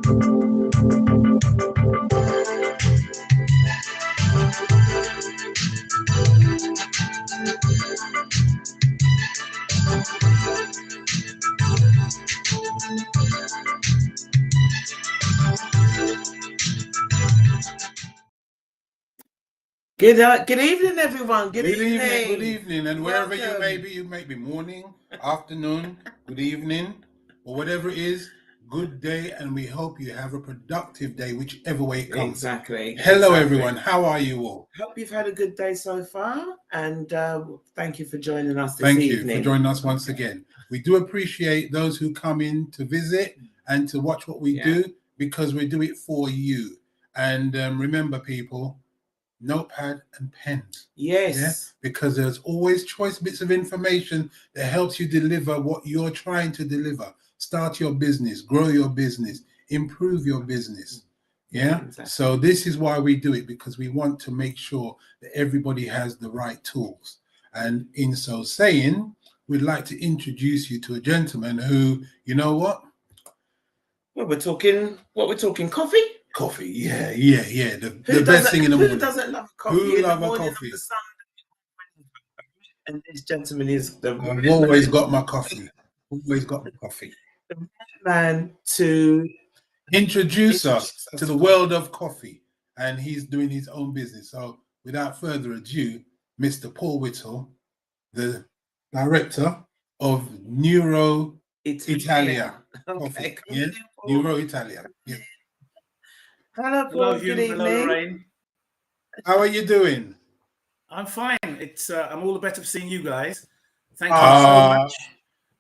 Good evening, everyone. Good evening. Good evening, and wherever you may be morning, afternoon, good evening, or whatever it is, good day, and we hope you have a productive day, whichever way it comes. Exactly. Hello, everyone. How are you all? Hope you've had a good day so far, and thank you for joining us this evening. Thank you for joining us once again. We do appreciate those who come in to visit and to watch what we do, because we do it for you. And remember, people, Notepad and pens. Yes. Because there's always choice bits of information that helps you deliver what you're trying to deliver. Start your business, grow your business, improve your business. Exactly. So this is why we do it, because we want to make sure that everybody has the right tools. And in so saying, we'd like to introduce you to a gentleman who, you know what? Well, we're talking coffee? Coffee, yeah. The best thing in the morning. Who doesn't love coffee? Who loves a coffee? And this gentleman is the... I've always got my coffee. Always got my coffee. The man to introduce us to the world of coffee, and he's doing his own business. So without further ado, Mr. Paul Whittle, the director of Neroitalia Coffee. Yeah? Neroitalia. Yeah. Hello, Paul. Good evening. Hello, Lorraine. How are you doing? I'm fine. It's I'm all the better for seeing you guys. Thank you so much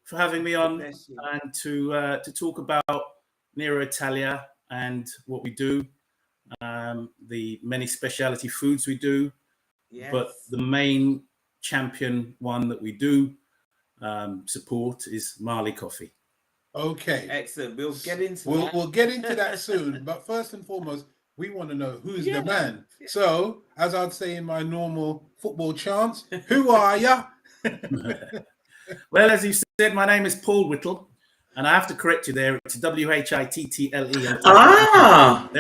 for having me on and to talk about Neroitalia and what we do, the many specialty foods we do, but the main champion one that we do support is Marley Coffee. Okay. Excellent. We'll get into that. We'll get into that soon. But first and foremost, we want to know who's the man. Yeah. So, as I'd say in my normal football chants, who are ya? Well, as you said, my name is Paul Whittle, and I have to correct you there. It's Whittle.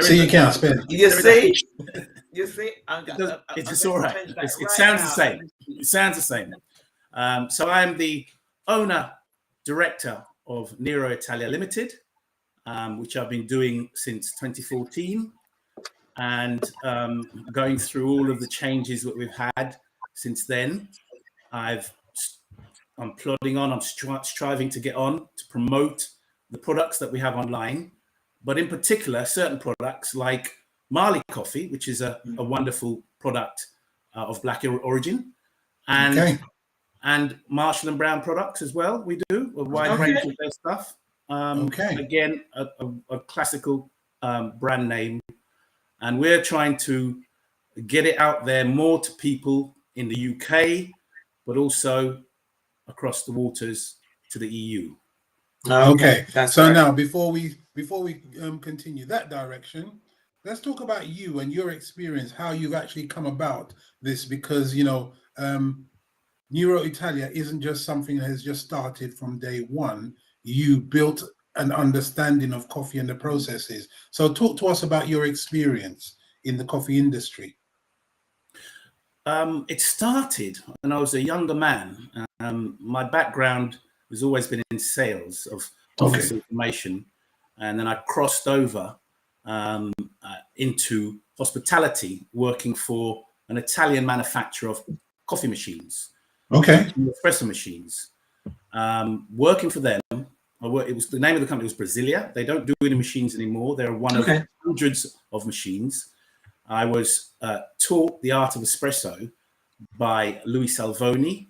So you can't spell. You see? It's all right. It sounds the same. It sounds the same. So I'm the owner, director of Neroitalia Limited, which I've been doing since 2014, and going through all of the changes that we've had since then. I'm plodding on. I'm striving to get on to promote the products that we have online, but in particular, certain products like Marley Coffee, which is a wonderful product of Black origin, and Marshall and Brown products as well. We do a wide range of their stuff. Again, a classical brand name, and we're trying to get it out there more to people in the UK, but also across the waters to the EU. So now, before we continue that direction, let's talk about you and your experience, how you've actually come about this, because Neroitalia isn't just something that has just started from day one. You built an understanding of coffee and the processes. So talk to us about your experience in the coffee industry. It started when I was a younger man. My background has always been in sales of office information, and then I crossed over into hospitality, working for an Italian manufacturer of coffee machines. Espresso machines. Working for them, it was the name of the company was Brasilia. They don't do any machines anymore. They're one of hundreds of machines. I was taught the art of espresso by Louis Salvoni,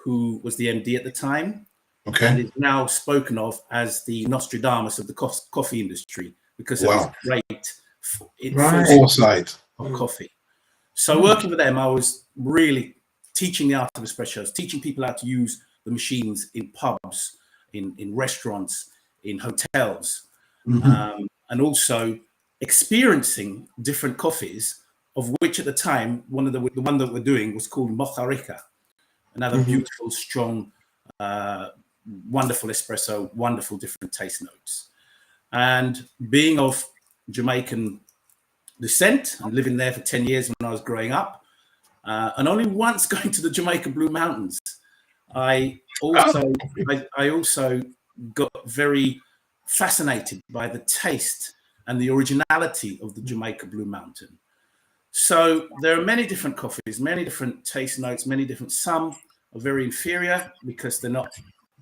who was the MD at the time, and is now spoken of as the Nostradamus of the coffee industry, because it was great foresight of coffee. So working for them, I was really teaching the art of espressos, teaching people how to use the machines in pubs, in restaurants, in hotels, and also experiencing different coffees, of which at the time, the one that we're doing was called Mocha Rica, another beautiful, strong, wonderful espresso, wonderful different taste notes. And being of Jamaican descent and living there for 10 years when I was growing up, and only once going to the Jamaican Blue Mountains, I also got very fascinated by the taste and the originality of the Jamaica Blue Mountain. So there are many different coffees, many different taste notes, many different. Some are very inferior because they're not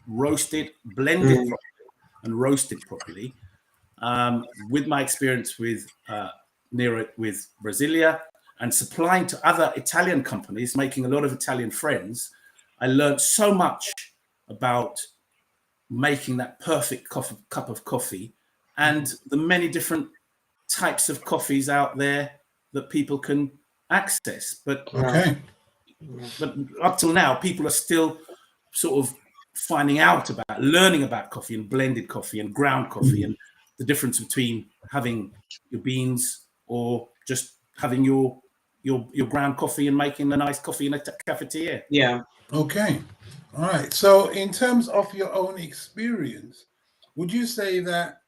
roasted, blended properly, and roasted properly. With my experience with Brasilia and supplying to other Italian companies, making a lot of Italian friends, I learned so much about making that perfect cup of coffee and the many different types of coffees out there that people can access. But up till now, people are still sort of finding out about, learning about coffee and blended coffee and ground coffee and the difference between having your beans or just having your ground coffee and making a nice coffee in a cafetiere. Yeah. Okay. All right. So in terms of your own experience, would you say that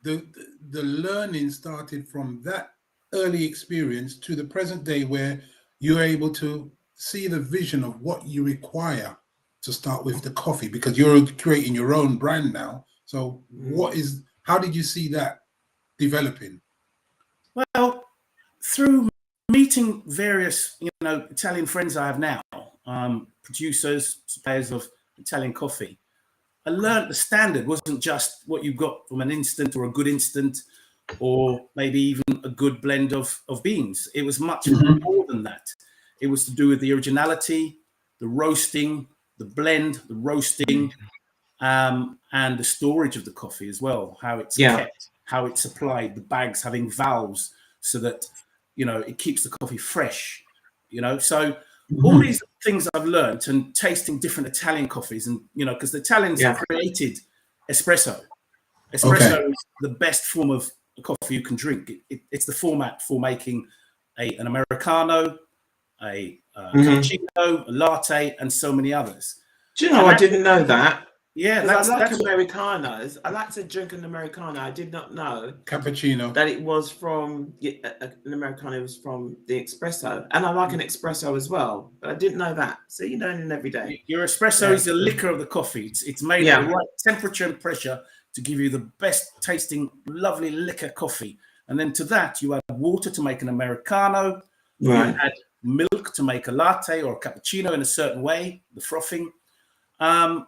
the learning started from that early experience to the present day where you're able to see the vision of what you require to start with the coffee, because you're creating your own brand now? So how did you see that developing? Well, through meeting various, Italian friends I have now, producers, suppliers of Italian coffee, I learned the standard wasn't just what you got from an instant or a good instant, or maybe even a good blend of beans. It was much more than that. It was to do with the originality, the roasting, the blend, the roasting, and the storage of the coffee as well, how it's kept, how it's supplied, the bags having valves so that, it keeps the coffee fresh, So all these things I've learned, and tasting different Italian coffees, and, because the Italians created espresso. Espresso is the best form of coffee you can drink. It's the format for making an Americano, a cappuccino, a latte, and so many others. Do you know, I didn't know that. Yeah, I like Americanos. I like to drink an Americano. I did not know cappuccino that it was from an Americano was from the espresso, and I like an espresso as well. But I didn't know that. So you're learning every day. Your espresso is the liquor of the coffee. It's made at the right temperature and pressure to give you the best tasting, lovely liquor coffee. And then to that, you add water to make an Americano. Right. You add milk to make a latte or a cappuccino in a certain way, the frothing. And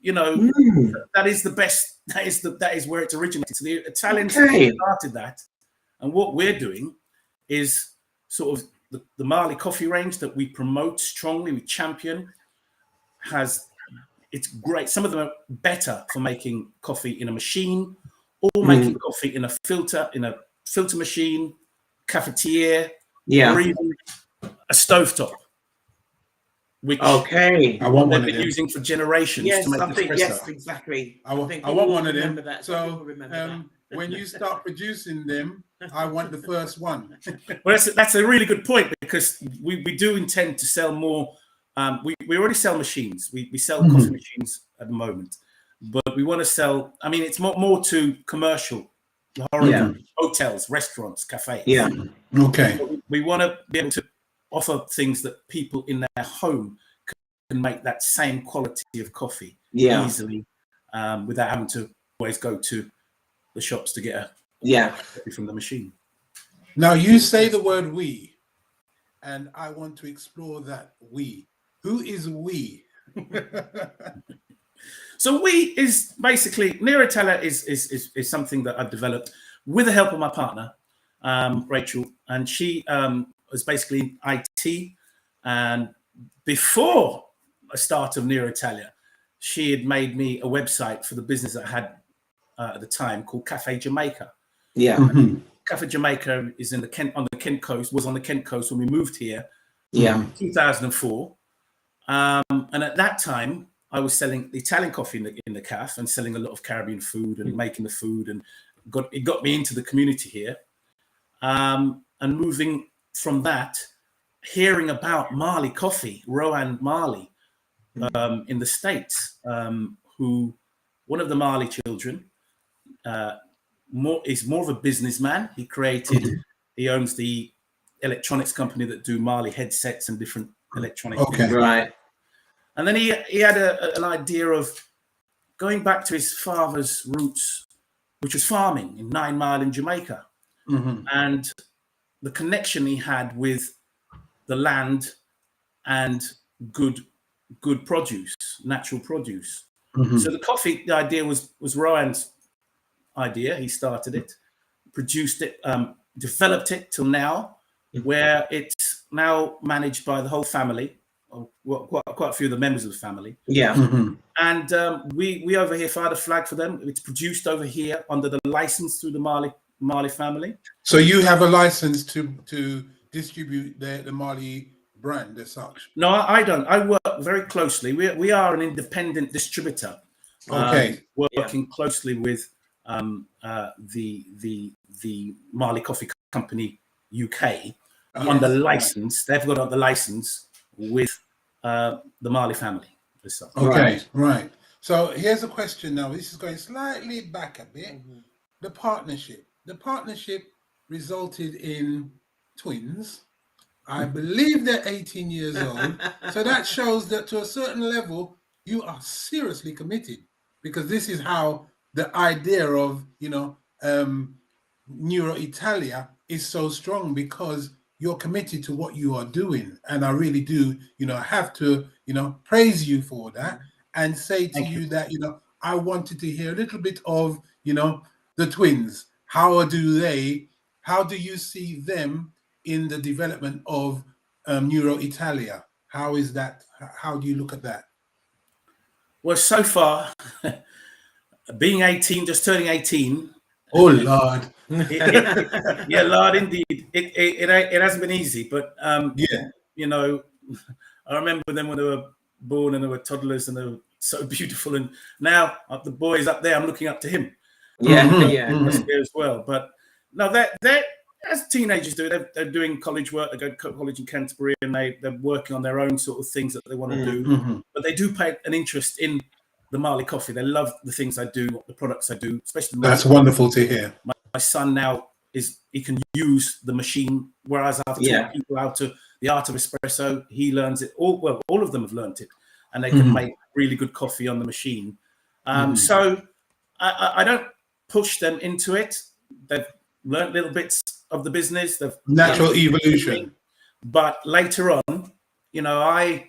that is the best. That is where it's originated. So the Italians started that, and what we're doing is sort of the Marley Coffee range that we promote strongly, we champion. It's great. Some of them are better for making coffee in a machine, or making coffee in a filter machine, cafetiere, or even a stovetop. Which I want they've been using for generations to make espresso. Yes, exactly. I want one of them. So when you start producing them, I want the first one. Well, that's a really good point, because we do intend to sell more. We already sell machines. We sell coffee machines at the moment, but we want to sell. I mean, it's more to commercial, hotels, restaurants, cafes. Yeah. Okay. We want to be able to offer things that people in their home can make that same quality of coffee easily, without having to always go to the shops to get a coffee from the machine. Now you say the word "we," and I want to explore that "we." Who is we? So we is basically, Neroitalia is something that I've developed with the help of my partner, Rachel, and she was basically in IT. And before the start of Neroitalia, she had made me a website for the business that I had at the time called Cafe Jamaica. Yeah. Cafe Jamaica is on the Kent coast, was on the Kent coast when we moved here. Yeah. 2004. And at that time, I was selling the Italian coffee in the cafe and selling a lot of Caribbean food and making the food, and it got me into the community here. And moving from that, hearing about Marley Coffee, Rowan Marley, in the States, who one of the Marley children He's more of a businessman. He owns the electronics company that do Marley headsets and different electronic things. Right. And then he had an idea of going back to his father's roots, which was farming in 9 Mile in Jamaica. And the connection he had with the land and good produce, natural produce. So the idea was Ryan's idea. He started it, produced it, developed it till now, where it's now managed by the whole family, quite a few of the members of the family. Yeah. And we over here fly the flag for them. It's produced over here under the license through the Marley family. So you have a license to distribute the Marley brand as such? No, I don't. I work very closely. We are an independent distributor. Working closely with the Marley Coffee Company UK on the license. They've got the license with the Marley family. Okay, right. So here's a question now. This is going slightly back a bit. The partnership resulted in twins. I believe they're 18 years old. So that shows that to a certain level, you are seriously committed, because this is how the idea of, Neroitalia is so strong, because you're committed to what you are doing. And I really do, have to, praise you for that and say to you that, I wanted to hear a little bit of, the twins. How do you see them in the development of Neroitalia? How is that? How do you look at that? Well, so far, being 18, just turning 18. Oh, Lord. Yeah, Lord, indeed. It hasn't been easy, but, I remember them when they were born and they were toddlers and they were so beautiful. And now the boy's up there, I'm looking up to him. As well. But no, they're as teenagers do, they're doing college work. They go to college in Canterbury and they're working on their own sort of things that they want to do. But they do pay an interest in the Marley Coffee. They love the things I do, the products I do, especially. That's wonderful to hear. My son now he can use the machine, whereas I've taught people how to the art of espresso. He learns it all. Well, all of them have learned it, and they can make really good coffee on the machine. So I don't push them into it. They've learned little bits of the business. They've natural evolution. But later on, I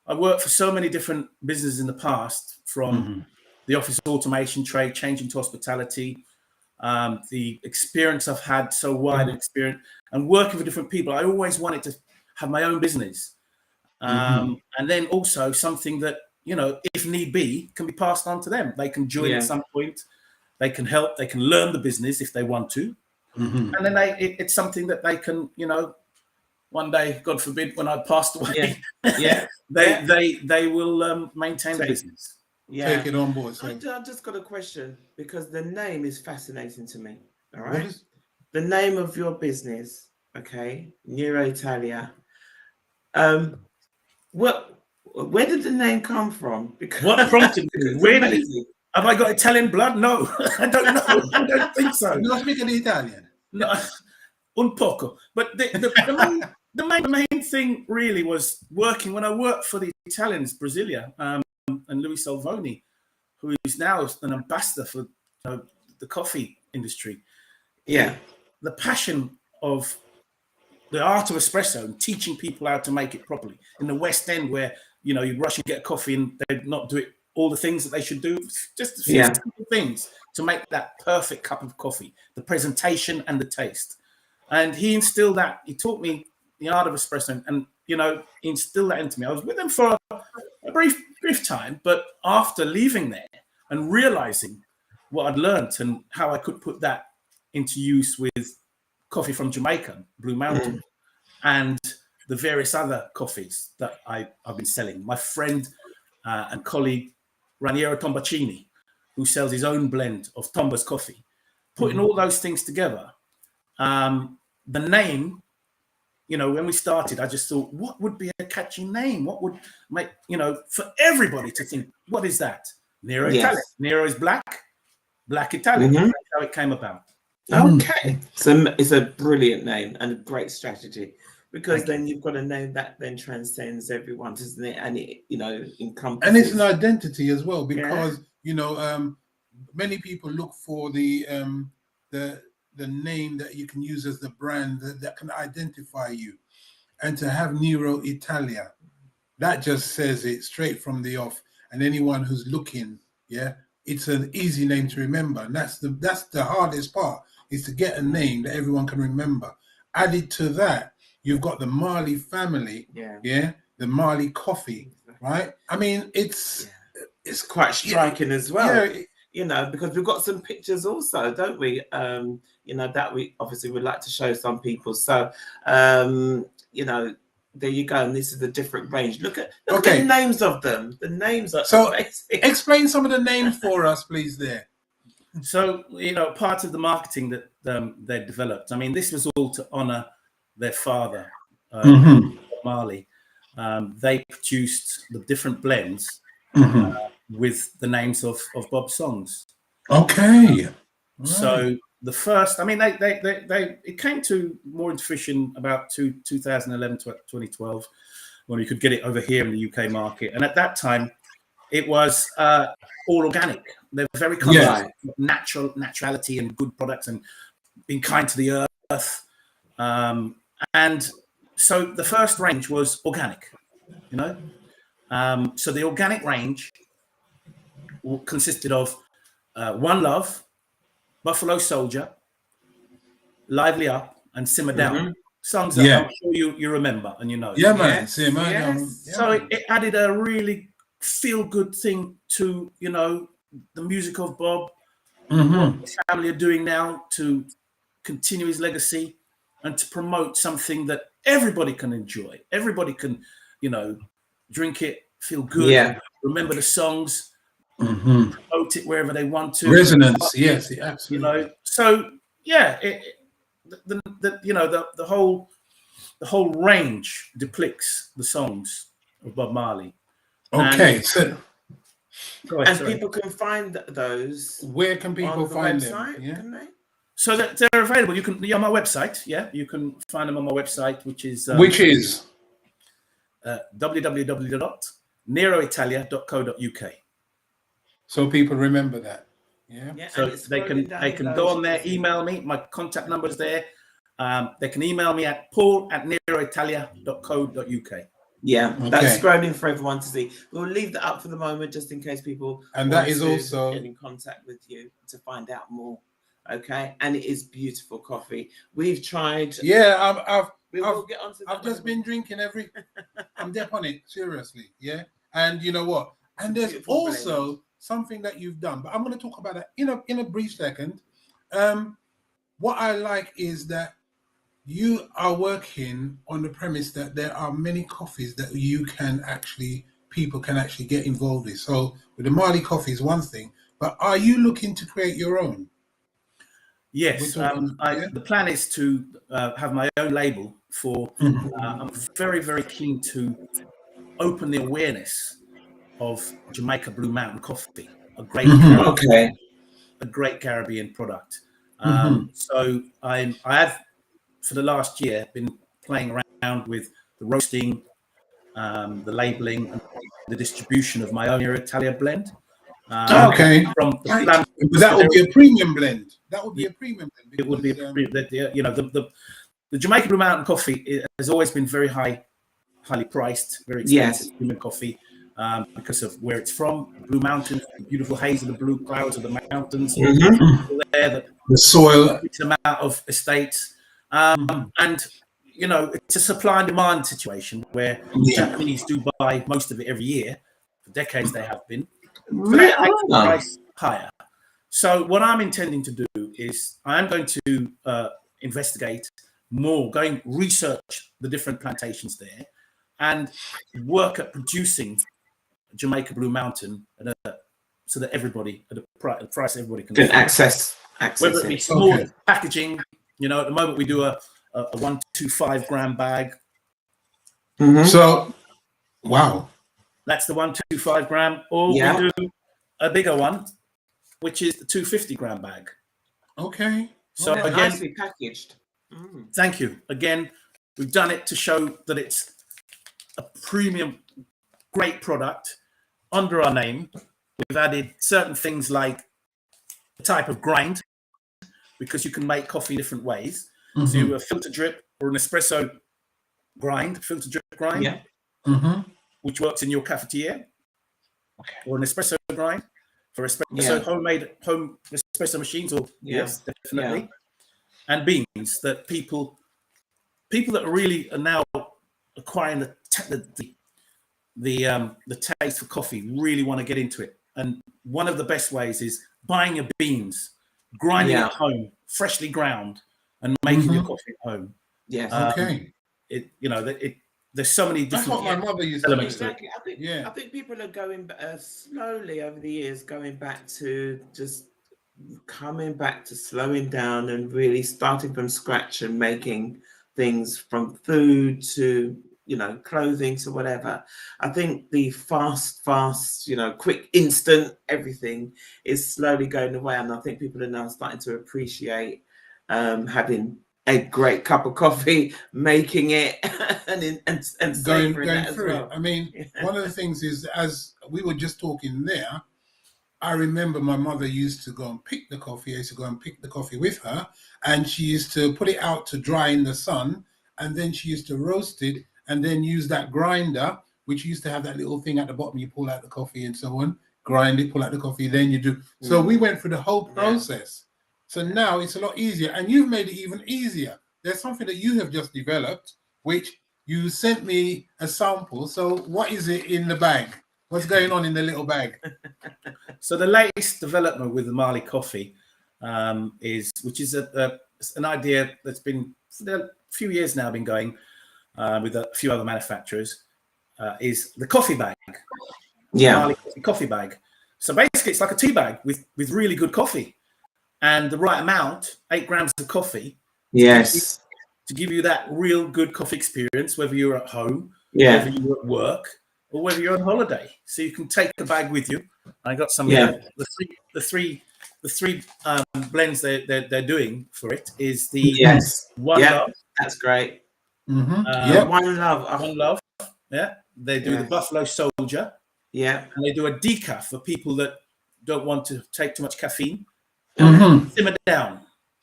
worked for so many different businesses in the past, from the office automation trade, changing to hospitality. The experience I've had, so wide experience, and working with different people. I always wanted to have my own business. And then also something that, if need be, can be passed on to them. They can join at some point. They can help. They can learn the business if they want to. And then it's something that they can, one day, God forbid, when I passed away, they will maintain the business. Take it on board. So. I've just got a question, because the name is fascinating to me. All right. The name of your business, okay, Neroitalia. Where did the name come from? Because what prompted me? Where did it? Have I got Italian blood? No, I don't know. I don't think so. You're not speaking Italian? No, un poco. But the main thing really was working when I worked for the Italians, Brasilia, and Louis Salvoni, who is now an ambassador for the coffee industry. Yeah, the passion of the art of espresso and teaching people how to make it properly in the West End, where you rush and get coffee and they not do it all the things that they should do, just a few simple things to make that perfect cup of coffee, the presentation and the taste. And he instilled that. He taught me the art of espresso, and he instilled that into me. I was with him for a brief time, but after leaving there and realizing what I'd learned and how I could put that into use with coffee from Jamaica, Blue Mountain, and the various other coffees that I've been selling. My friend and colleague Raniero Tombacini, who sells his own blend of Tomba's coffee, putting all those things together. The name, when we started, I just thought, what would be a catchy name? What would make, for everybody to think, what is that? Nero Italia. Nero is black, Black Italian. Mhm. That's how it came about. Okay, so it's a brilliant name and a great strategy, because Thank then you've got a name that then transcends everyone, doesn't it? And it, encompasses. And it's an identity as well, Yeah. because many people look for the name that you can use as the brand that can identify you, and to have Neroitalia, that just says it straight from the off. And anyone who's looking, it's an easy name to remember, and that's the hardest part, is to get a name that everyone can remember. Added to that, you've got the Marley family, the Marley Coffee, right? I mean, it's quite striking as well. Yeah. Because we've got some pictures also, don't we? That we obviously would like to show some people. So, there you go. And this is a different range. Look at the names of them. The names are amazing. Explain some of the names for us, please, there. So, part of the marketing that they developed, I mean, this was all to honor their father, Marley. They produced the different blends with the names of Bob's songs. Okay. So the first, I mean, it came to more into fruition about 2011 to 2012, when we could get it over here in the UK market. And at that time, it was all organic. They're very conscious of naturality and good products and being kind to the earth. And so the first range was organic, So the organic range consisted of One Love, Buffalo Soldier, Lively Up, and Simmer Down. Songs that I'm sure you remember and you know. Yeah, man. So it added a really feel-good thing to, the music of Bob, what his family are doing now to continue his legacy and to promote something that everybody can enjoy. Everybody can, drink it, feel good, remember the songs, promote it wherever they want to. Resonance, yes, absolutely. So the whole range depicts the songs of Bob Marley. Okay, people can find those. Where can people find them? Can they? So that they're available. You can on my website. You can find them on my website, which is www.neroitalia.co.uk. So people remember that. So they can go on there, email me. My contact number is there. They can email me at paul@neroitalia.co.uk. That's scrolling for everyone to see. We'll leave that up for the moment, just in case people that is also get in contact with you to find out more. Okay, and it is beautiful coffee. We've tried. I've just been drinking I'm deaf on it, seriously. And you know what? And there's also something that you've done, but I'm going to talk about that in a brief second. What I like is that you are working on the premise that there are many coffees that people can actually get involved with. So with the Marley Coffee is one thing, but are you looking to create your own? Yes, the plan is to have my own label for. I'm very, very keen to open the awareness of Jamaica Blue Mountain Coffee, a great Caribbean product. So I have, for the last year, been playing around with the roasting, the labeling, and the distribution of my own Neroitalia blend. That would be a premium blend. It would be the Jamaica Blue Mountain Coffee has always been very highly priced, very expensive human coffee, because of where it's from, Blue Mountains, the beautiful haze of the blue clouds of the mountains, the soil, amount of estates, and it's a supply and demand situation where Japanese do buy most of it every year. For decades they have been. So that makes the price higher. So what I'm intending to do is I am going to investigate more, research the different plantations there, and work at producing Jamaica Blue Mountain so that everybody at a price everybody can access whether it be small packaging. At the moment we do a 125 gram bag. So, wow. That's the 125 gram, or we do a bigger one, which is the 250-gram bag. Okay. So They're again, nicely packaged. Mm. thank you. Again, we've done it to show that it's a premium, great product under our name. We've added certain things like the type of grind, because you can make coffee different ways. Mm-hmm. So you have a filter drip or an espresso grind, filter drip grind, Yeah. Mm-hmm. which works in your cafetiere, or an espresso grind for espresso, home espresso machines, or yes, definitely, and beans that people that really are now acquiring the taste for coffee really want to get into it. And one of the best ways is buying your beans, grinding at home, freshly ground, and making your coffee at home. Yes. Okay. There's so many different. That's what my mother used to do. Exactly. I think people are going slowly over the years, going back to just coming back to slowing down and really starting from scratch and making things from food to clothing to whatever. I think the fast, quick, instant everything is slowly going away, and I think people are now starting to appreciate having a great cup of coffee, making it, and going that through as well. it. I mean, one of the things is, as we were just talking there, I remember my mother used to go and pick the coffee. I used to go and pick the coffee with her, and she used to put it out to dry in the sun, and then she used to roast it, and then use that grinder, which used to have that little thing at the bottom. You pull out the coffee and so on, grind it, pull out the coffee, then you do. So we went through the whole process. So now it's a lot easier, and you've made it even easier. There's something that you have just developed, which you sent me a sample. So what is it in the bag? What's going on in the little bag? So the latest development with the Marley Coffee which is an idea that's been for a few years now been going with a few other manufacturers, is the coffee bag. Marley coffee bag. So basically, it's like a tea bag with really good coffee, and the right amount, 8 grams of coffee. Yes. To give you that real good coffee experience, whether you're at home, whether you're at work, or whether you're on holiday. So you can take the bag with you. I got some the three blends they're doing for it is the One Love. That's great. Mm-hmm. One Love. One Love. Yeah. They do the Buffalo Soldier. Yeah. And they do a decaf for people that don't want to take too much caffeine. Mm-hmm. Simmer down.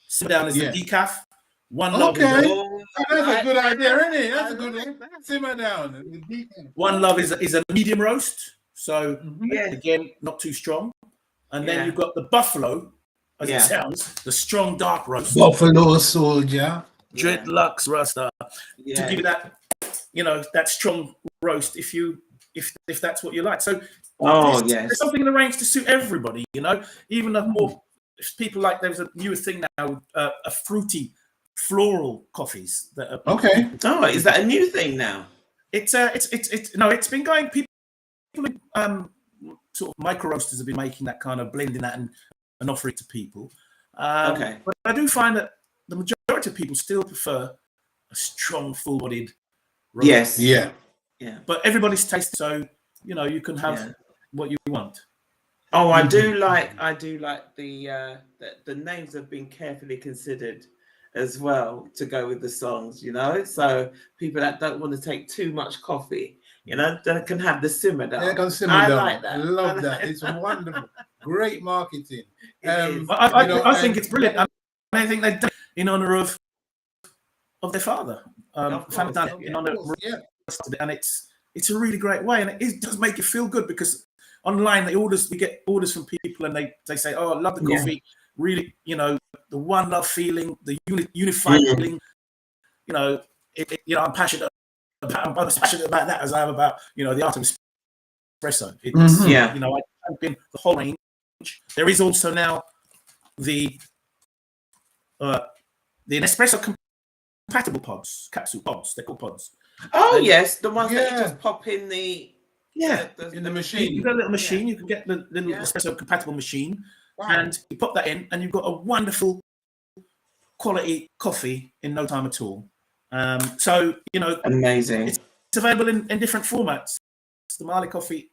Simmer down is the decaf. One Love. That's a good idea, isn't it? That's a good one. Simmer down. One Love is a medium roast. So again, not too strong. And then you've got the Buffalo, as it sounds, the strong dark roast. Buffalo Soldier. Dreadlocks Rasta. To give you that, that strong roast if that's what you like. So there's something in the range to suit everybody, even the more people like, there's a newer thing now, a fruity floral coffees that are Oh, is that a new thing now? It's been going. People sort of micro roasters have been making that kind of blending that and offering it to people. But I do find that the majority of people still prefer a strong, full-bodied roast. Yes. Yeah. But everybody's taste, so you can have what you want. Oh, I do like the names have been carefully considered as well to go with the songs, so people that don't want to take too much coffee, that can have the simmer down. Yeah, can simmer down. Like that. I love that. It's wonderful. Great marketing. I think it's brilliant. I think they've done it in honor of their father. In honor of and it's a really great way, and it does make you feel good, because online we get orders from people, and they say, "Oh, I love the coffee." Really, the One Love feeling, the unified feeling. I'm passionate about that as I am about the art of espresso. It's I champion the whole range. There is also now the Nespresso compatible pods, capsule pods. They're called pods. Oh yes, the ones that you just pop in the in the machine. You've got a little machine. You can get the little Nespresso compatible machine, and you pop that in, and you've got a wonderful quality coffee in no time at all. So amazing. It's available in different formats. It's the Marley Coffee.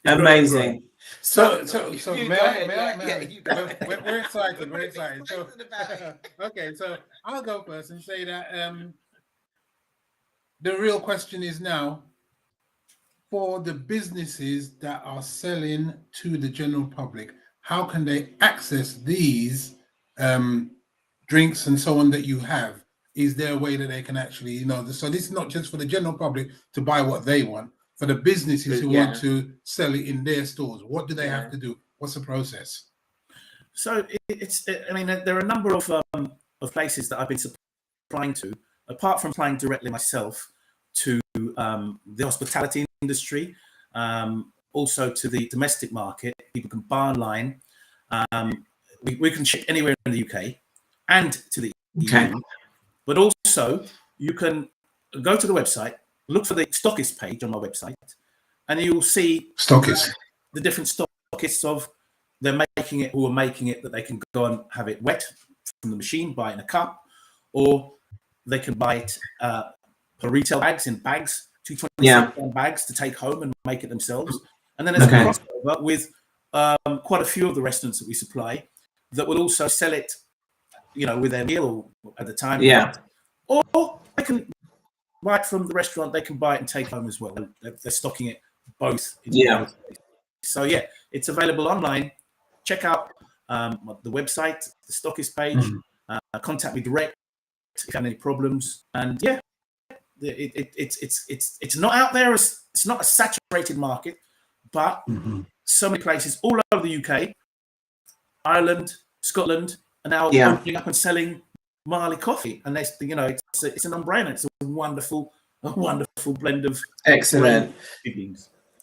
Amazing. So You may go I, ahead, may yeah, I, may yeah, I? you go ahead. We're excited, we're excited. So, Excited about it. okay, so I'll go first and say that the real question is now, for the businesses that are selling to the general public, how can they access these drinks and so on that you have? Is there a way that they can actually, you know, so this is not just for the general public to buy what they want, for the businesses who want to sell it in their stores? What do they have to do? What's the process? So I mean, there are a number of places that I've been supplying to, apart from supplying directly myself to the hospitality industry, also to the domestic market. People can buy online. We can ship anywhere in the UK and to the EU, but also you can go to the website, look for the stockist page on my website, and you'll see the different stockists of they're making it, who are making it, that they can go and have it wet from the machine, buy it in a cup, or they can buy it for retail bags, in bags, 227 bags to take home and make it themselves. And then there's a crossover with quite a few of the restaurants that we supply that will also sell it, you know, with their meal at the time. Or they can buy it from the restaurant, they can buy it and take home as well. They're stocking it both. So yeah, it's available online. Check out the website, the stockist page, contact me direct if you have any problems. And yeah, it's not out there, it's not a saturated market, but so many places all over the UK, Ireland, Scotland are now opening up and selling Marley Coffee, and you know, it's an no-brainer. It's a wonderful blend of excellent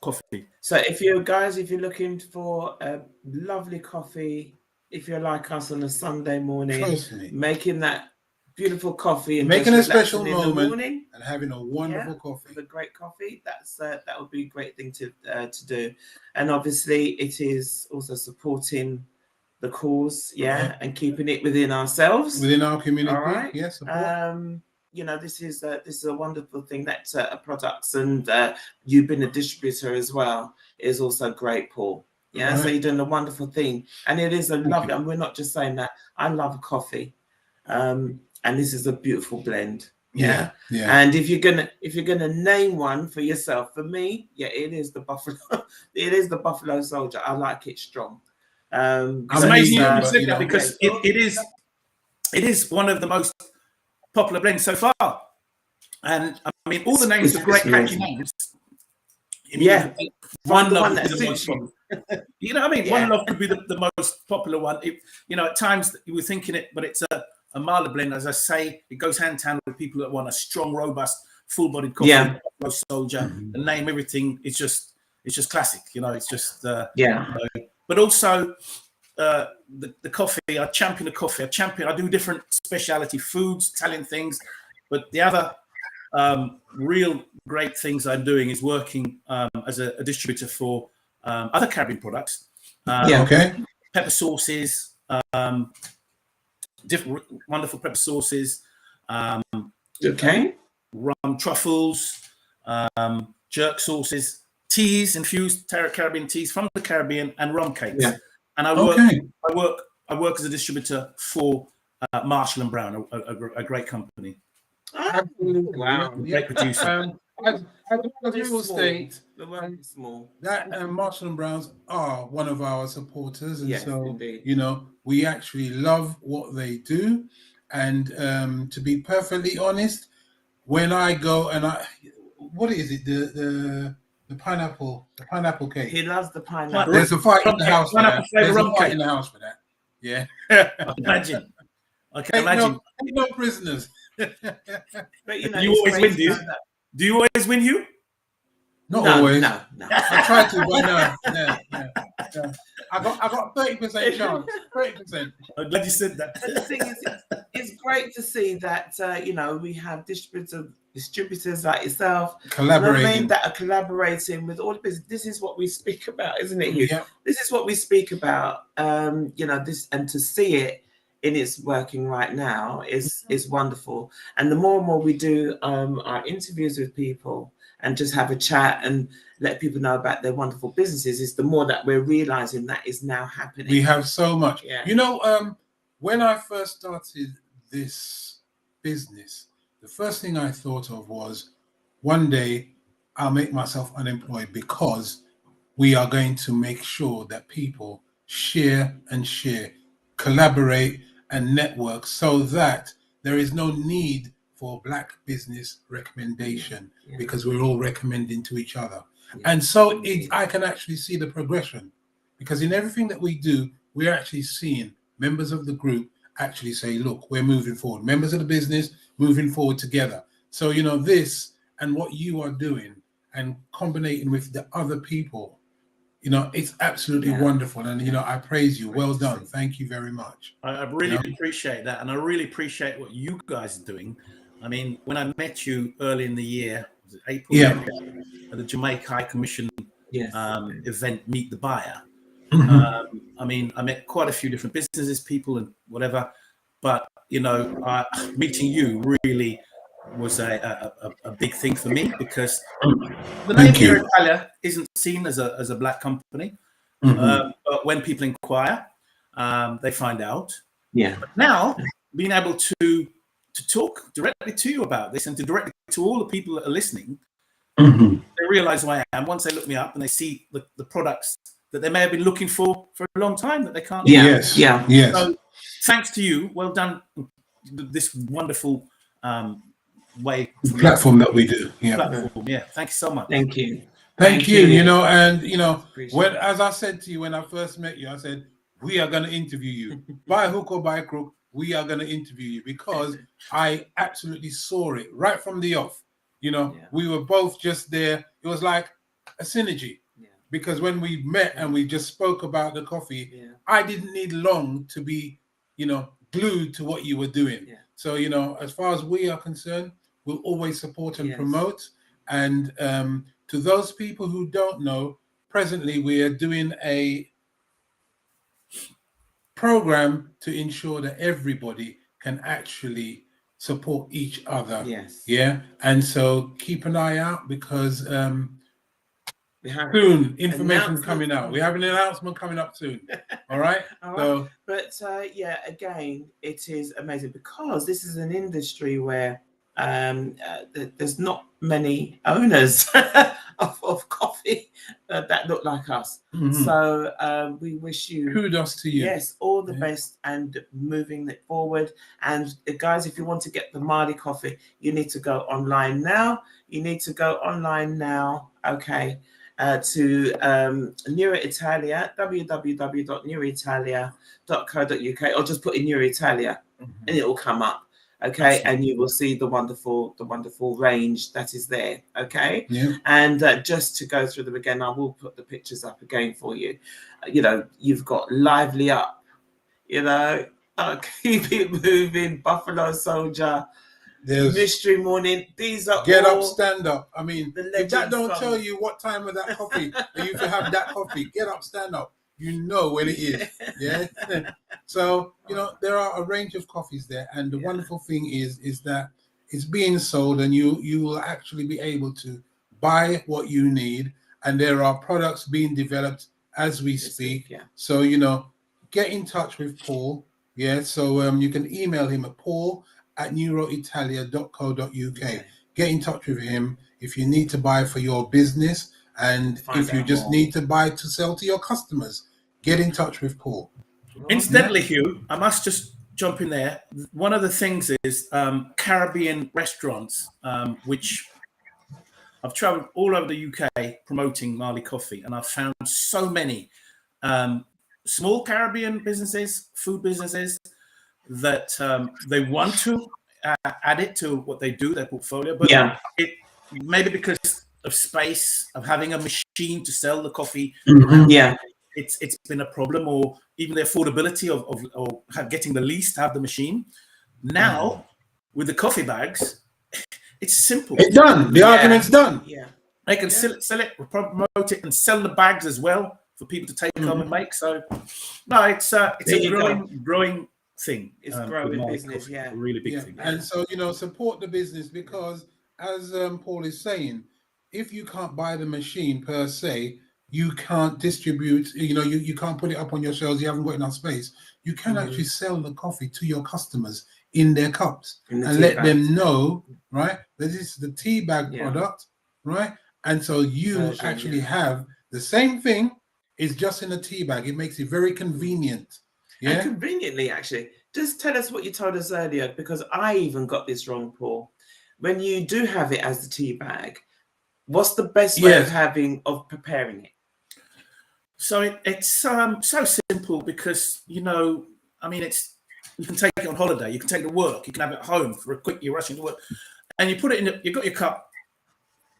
coffee. So if you're looking for a lovely coffee, if you're like us on a Sunday morning, making that beautiful coffee and making just a special in moment the morning and having a wonderful coffee, a great coffee, that would be a great thing to do. And obviously it is also supporting the cause, and keeping it within ourselves, within our community. All right. Yes, you know, this is a wonderful thing that products, and you being a distributor as well is also great, Paul. So you're doing a wonderful thing, and it is a lovely. And we're not just saying that. I love coffee, and this is a beautiful blend. And if you're gonna name one for yourself, for me, it is the Buffalo. It is the Buffalo Soldier. I like it strong. It's amazing you said that, because it is one of the most popular blends so far. And I mean, all the names are great, catchy names. One love that suits you. You know what I mean? One Love could be the most popular one. You know, at times you were thinking it, but it's a Marley blend. As I say, it goes hand in hand with people that want a strong, robust, full-bodied coffee. Buffalo Soldier, the name, everything. It's just classic. You know, it's just but also the coffee. I champion the coffee. I do different specialty foods, Italian things, but the other real great things I'm doing is working as a distributor for other Caribbean products. Pepper sauces, different wonderful pepper sauces. Rum truffles, jerk sauces, teas, infused Caribbean teas from the Caribbean, and rum cakes. And I work as a distributor for Marshall and Brown, a great company. Absolutely. Wow. Great producer. As we will state, the world is small. That Marshall and Browns are one of our supporters, and so indeed. you know, we actually love what they do. And to be perfectly honest, when I go and what is it? The pineapple cake. He loves the pineapple. There's a fight in the house for that. There's a fight in the house for that. Yeah. Imagine. I can imagine. No prisoners. But you know, you always win, do you? Do you always win? You? Not always. No. I try to, but no. I got 30% chance. 30%. I'm glad you said that. And the thing is, it's great to see that you know, we have distributors like yourself, collaborating, you know what I mean, that are collaborating with all the business. This is what we speak about, isn't it, Hugh? This is what we speak about. You know, this, and to see it in its working right now is wonderful. And the more and more we do our interviews with people, and just have a chat and let people know about their wonderful businesses, is the more that we're realizing that is now happening. We have so much. Yeah. You know, when I first started this business, the first thing I thought of was, one day I'll make myself unemployed, because we are going to make sure that people share, collaborate and network, so that there is no need for Black business recommendation, because we're all recommending to each other. And so I can actually see the progression, because in everything that we do, we're actually seeing members of the group actually say, look, we're moving forward. Members of the business moving forward together. So, you know, this and what you are doing and combining with the other people, you know, it's absolutely wonderful. And, you know, I praise you. Well done. Thank you very much. I really appreciate that. And I really appreciate what you guys are doing. I mean, when I met you early in the year, was it April? At the Jamaica High Commission event, Meet the Buyer. I mean, I met quite a few different businesses, people and whatever, but, you know, meeting you really was a big thing for me, because the name Neroitalia isn't seen as a Black company, but when people inquire, they find out. But now, being able to talk directly to you about this, and to directly to all the people that are listening, they realize who I am once they look me up and they see the products that they may have been looking for a long time that they can't. Yes. So thanks to you. Well done. This wonderful way, platform that we do. Platform. Thank you so much. Thank you. Thank you. You know, and you know, when, as I said to you when I first met you, I said, we are going to interview you by hook or by crook. We are going to interview you, because I absolutely saw it right from the off. You know, we were both just there. It was like a synergy, because when we met and we just spoke about the coffee, I didn't need long to be, you know, glued to what you were doing. So, you know, as far as we are concerned, we'll always support and promote. And to those people who don't know, presently we are doing a program to ensure that everybody can actually support each other. And so keep an eye out, because soon information coming out. We have an announcement coming up soon. All right. So, but again, it is amazing, because this is an industry where there's not many owners of coffee that look like us. So we wish you kudos to you. Yes, all the best, and moving it forward. And guys, if you want to get the Marley Coffee, you need to go online now. Okay. To Neroitalia, www.neroitalia.co.uk, or just put in Neroitalia and it will come up. Okay. And you will see the wonderful range that is there. Okay. And just to go through them again, I will put the pictures up again for you. You know, you've got Lively Up, you know, Keep It Moving, Buffalo Soldier, there's Mystery Morning. These are Get all Up, Stand Up. I mean, if that don't tell you what time of that coffee that you can have that coffee, Get Up, Stand Up, you know when it is. So, you know, there are a range of coffees there, and the wonderful thing is that it's being sold, and you will actually be able to buy what you need, and there are products being developed as we speak. So, you know, get in touch with Paul. So you can email him at paul@neroitalia.co.uk. Get in touch with him if you need to buy for your business, and if you just need to buy to sell to your customers, get in touch with Paul. Incidentally, Hugh, I must just jump in there. One of the things is Caribbean restaurants, which I've traveled all over the UK promoting Marley Coffee, and I've found so many small Caribbean businesses, food businesses, that they want to add it to what they do, their portfolio, but it maybe because of space, of having a machine to sell the coffee, it's been a problem, or even the affordability of getting the lease to have the machine. Now with the coffee bags, it's simple. It's done. The argument's done. They can sell it, promote it, and sell the bags as well for people to take home and make. So no, it's a growing thing. It's growing business. Coffee, a really big thing. And so, you know, support the business, because as Paul is saying, if you can't buy the machine per se, you can't distribute, you can't put it up on your shelves, you haven't got enough space. You can actually sell the coffee to your customers in their cups and let them know, right, that this is the tea bag product, right? And so you actually have the same thing, it's just in a tea bag. It makes it very convenient. Yeah. And conveniently, actually, just tell us what you told us earlier, because I even got this wrong, Paul. When you do have it as the tea bag, what's the best way of preparing it? So it's so simple because, I mean, you can take it on holiday, you can take it to work, you can have it at home for a quick, you're rushing to work, and you put it in, you've got your cup,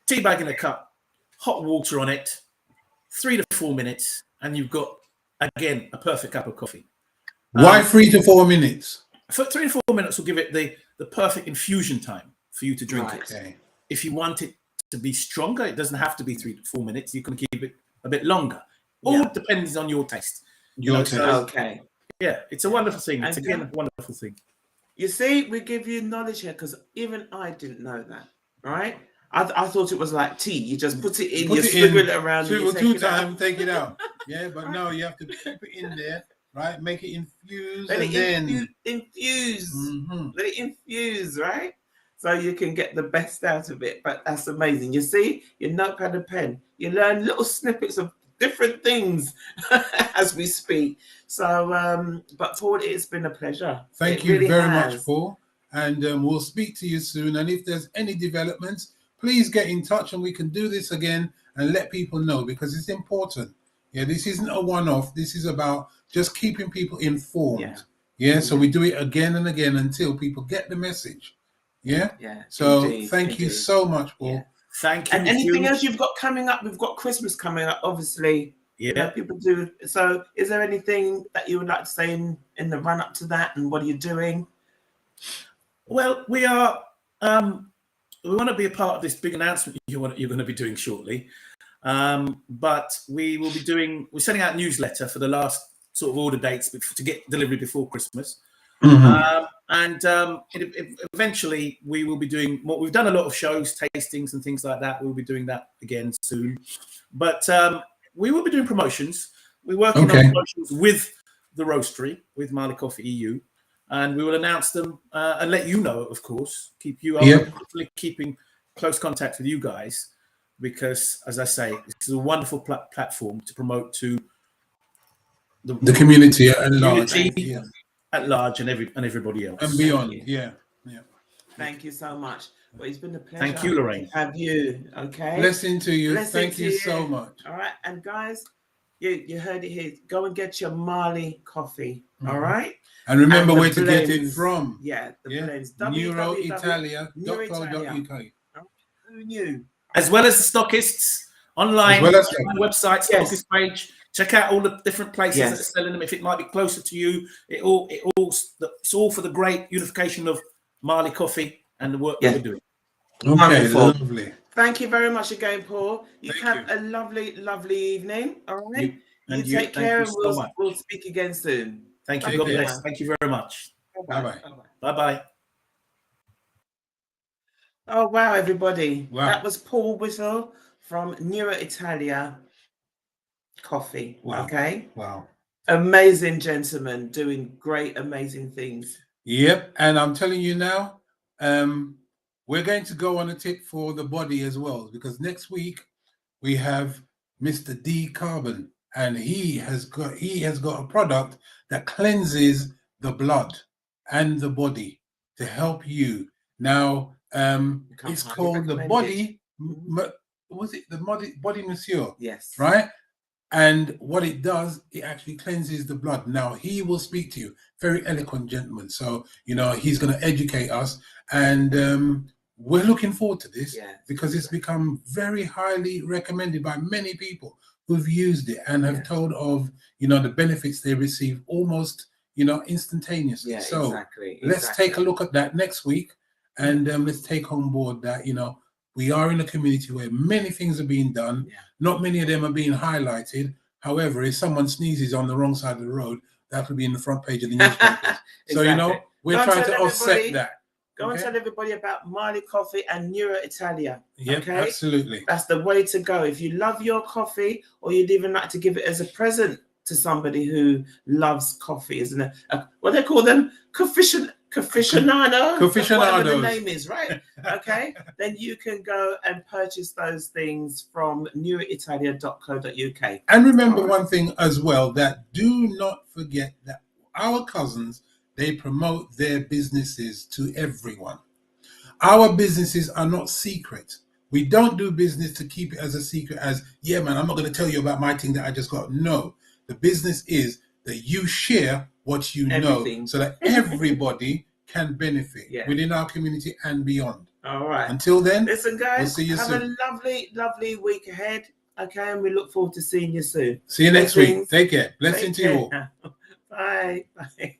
tea bag in a cup, hot water on it, 3 to 4 minutes, and you've got, again, a perfect cup of coffee. Why 3 to 4 minutes? For 3 to 4 minutes will give it the perfect infusion time for you to drink it. Okay. If you want it to be stronger, it doesn't have to be 3 to 4 minutes. You can keep it a bit longer. All depends on your taste. Okay. Yeah, it's a wonderful thing. It's again a wonderful thing. You see, we give you knowledge here because even I didn't know that, right? I thought it was like tea. You just put it in, you swivel it around. Swivel 2 times, take it out. Yeah, but no, you have to keep it in there, right? Make it infuse Let and it then infuse. Let it infuse, right? So you can get the best out of it. But that's amazing. You see, your notepad and pen, you learn little snippets of different things as we speak. So, but Paul, it's been a pleasure. Thank you very much, Paul. And we'll speak to you soon. And if there's any developments, please get in touch and we can do this again and let people know, because it's important. Yeah, this isn't a one-off. This is about just keeping people informed. Yeah, so we do it again and again until people get the message. Yeah. So thank you so much, Paul. Thank you. And anything else you've got coming up? We've got Christmas coming up, obviously. Yeah. People do. So is there anything that you would like to say in the run up to that, and what are you doing? Well, we are we want to be a part of this big announcement you're going to be doing shortly. But we're sending out a newsletter for the last sort of order dates to get delivery before Christmas. And eventually we will be doing more. We've done a lot of shows, tastings and things like that. We'll be doing that again soon. But we will be doing promotions. We're working on promotions with the roastery, with Marley Coffee EU. And we will announce them and let you know, of course, keep you hopefully keeping close contact with you guys, because, as I say, this is a wonderful platform to promote to the community at large. At large and everybody else. And beyond, Thank you so much. Well, it's been a pleasure. Thank you, Lorraine. To have you, okay? Blessing to you. Thank you so much. All right, and guys, you heard it here. Go and get your Marley coffee, all right? And remember where to get it from. Yeah, the blends. Neroitalia.co.uk. Who knew? As well as the stockists online, as website, stockist page. Check out all the different places that are selling them. If it might be closer to you, it's all for the great unification of Marley Coffee and the work that we're doing. Okay, lovely. Thank you very much again, Paul. You have a lovely, lovely evening. All right. You take care, and we'll speak again soon. Thank you. God bless. Thank you very much. Bye-bye. Bye-bye. Oh, wow, everybody. Wow. That was Paul Whittle from Neroitalia Coffee. Wow. Okay. Wow. Amazing gentleman doing great, amazing things. Yep. And I'm telling you now, we're going to go on a tip for the body as well, because next week we have Mr. D Carbon, and he has got a product that cleanses the blood and the body to help you. Now, it's called the Body. Was it the Body Monsieur? Yes. Right. And what it does, it actually cleanses the blood. Now, he will speak to you. Very eloquent gentleman. So, he's going to educate us. And we're looking forward to this because it's become very highly recommended by many people who've used it and have told of, the benefits they receive almost, instantaneously. Yeah, so exactly. Let's take a look at that next week. And let's take on board that, we are in a community where many things are being done. Yeah. Not many of them are being highlighted. However, if someone sneezes on the wrong side of the road, that will be in the front page of the newspaper. So, we're trying to offset that. Go and tell everybody about Marley Coffee and Neroitalia. Yeah, okay? absolutely. That's the way to go. If you love your coffee, or you'd even like to give it as a present to somebody who loves coffee, isn't it? What they call them? Coffeeficionados. Whatever the name is, right? Okay. Then you can go and purchase those things from neroitalia.co.uk. And remember one thing as well, that do not forget that our cousins, they promote their businesses to everyone. Our businesses are not secret. We don't do business to keep it as a secret as, yeah, man, I'm not going to tell you about my thing that I just got. No, the business is that you share what you know so that everybody can benefit within our community and beyond. All right. Until then, listen, guys, we'll see you soon. Have a lovely, lovely week ahead. Okay, and we look forward to seeing you soon. See you next week. Take care. Blessing to you all. Bye. Bye.